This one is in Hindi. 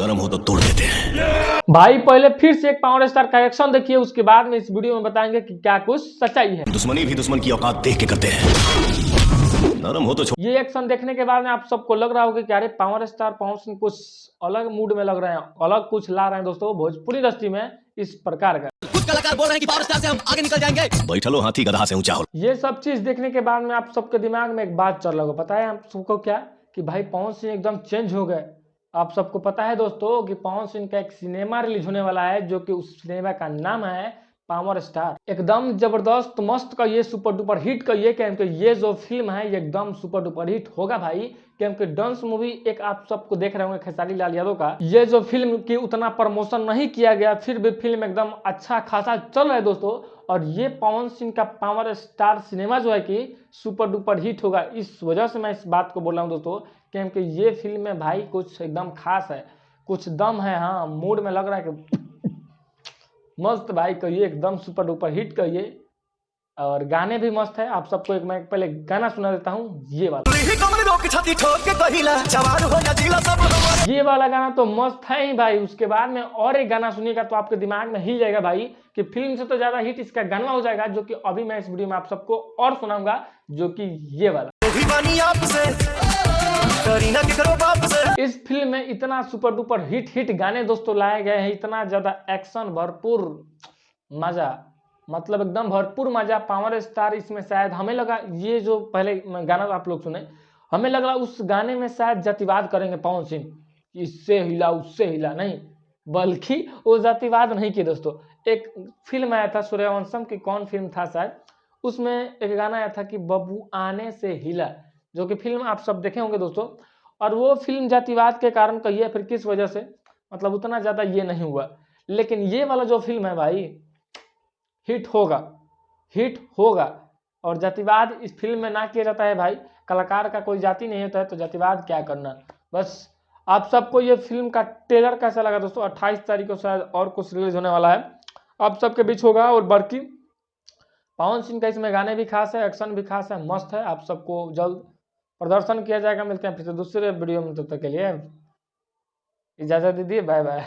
गर्म हो तो तोड़ देते हैं। भाई पहले फिर से एक पावर स्टार का एक्शन देखिए, उसके बाद में इस वीडियो में बताएंगे कि क्या कुछ सच्चाई है। दुश्मनी भी दुश्मन की औकात देख के करते हैं। नरम हो तो ये एक्शन देखने के बाद में आप सबको लग रहा होगा कि अरे पावर स्टार पवन सिंह कुछ अलग मूड में लग रहे हैं, अलग कुछ ला रहे हैं दोस्तों भोजपुरी इंडस्ट्री में इस प्रकार का। कुछ कलाकार बोल रहे हैं कि पावर स्टार से हम आगे निकल जाएंगे। बैठा लो हाथी गधा से ऊंचा हो। ये सब चीज देखने के बाद में आप सबके दिमाग में एक बात चल रहा होगा, पता है आप सबको क्या, कि भाई पवन सिंह एकदम चेंज हो गए। आप सबको पता है दोस्तों कि पवन सिंह का एक सिनेमा रिलीज होने वाला है, जो कि उस सिनेमा का नाम है पावर स्टार। एकदम जबरदस्त मस्त का ये सुपर डुपर हिट का ये, क्योंकि ये जो फिल्म है ये एकदम सुपर डुपर हिट होगा भाई। क्योंकि डांस मूवी एक आप सबको देख रहे होंगे खेसारी लाल यादव का, ये जो फिल्म की उतना प्रमोशन नहीं किया गया, फिर भी फिल्म एकदम अच्छा खासा चल रहा है दोस्तों। और ये पवन सिंह का पावर स्टार सिनेमा जो है कि सुपर डुपर हिट होगा, इस वजह से मैं इस बात को बोल रहा हूँ दोस्तों। क्योंकि ये फिल्म में भाई कुछ एकदम खास है, कुछ दम है। हाँ, मूड में लग रहा है कि मस्त भाई कहिए, एकदम सुपर डुपर हिट कहिए। और गाने भी मस्त है। आप सबको एक मैं पहले गाना सुना देता हूँ, ये वाला। ये वाला गाना तो मस्त है ही भाई। उसके बाद में और एक गाना सुनिएगा तो आपके दिमाग में हिल जाएगा भाई कि फिल्म से तो ज्यादा हिट इसका गाना हो जाएगा, जो कि अभी मैं इस वीडियो में आप सबको और सुनाऊंगा, जो कि ये वाला। इस फिल्म में इतना सुपर डुपर हिट गाने दोस्तों लाए गए हैं, इतना ज्यादा एक्शन भरपूर मजा, मतलब एकदम भरपूर मजा। पावर स्टार इसमें शायद हमें लगा, ये जो पहले गाना आप लोग सुने, हमें लगा उस गाने में शायद जातिवाद करेंगे पवन सिंह, इससे हिला उससे हिला, नहीं, बल्कि वो जातिवाद नहीं किए दोस्तों। एक फिल्म आया था सूर्यवंशम की, कौन फिल्म था शायद, उसमें एक गाना आया था कि बबू आने से हिला, जो कि फिल्म आप सब देखे होंगे दोस्तों। और वो फिल्म जातिवाद के कारण कहिए फिर किस वजह से, मतलब उतना ज्यादा ये नहीं हुआ। लेकिन ये वाला जो फिल्म है भाई हिट होगा, हिट होगा। और जातिवाद इस फिल्म में ना किया जाता है भाई, कलाकार का कोई जाति नहीं होता है तो जातिवाद क्या करना। बस आप सबको ये फिल्म का ट्रेलर कैसा लगा दोस्तों? 28 तारीख को शायद और कुछ रिलीज होने वाला है, आप सबके बीच होगा। और बाकी पवन सिंह का इसमें गाने भी खास है, एक्शन भी खास है, मस्त है। आप सबको जल्द प्रदर्शन किया जाएगा। मिलते हैं फिर से दूसरे वीडियो में, तब तक के लिए इजाजत दीजिए, बाय बाय।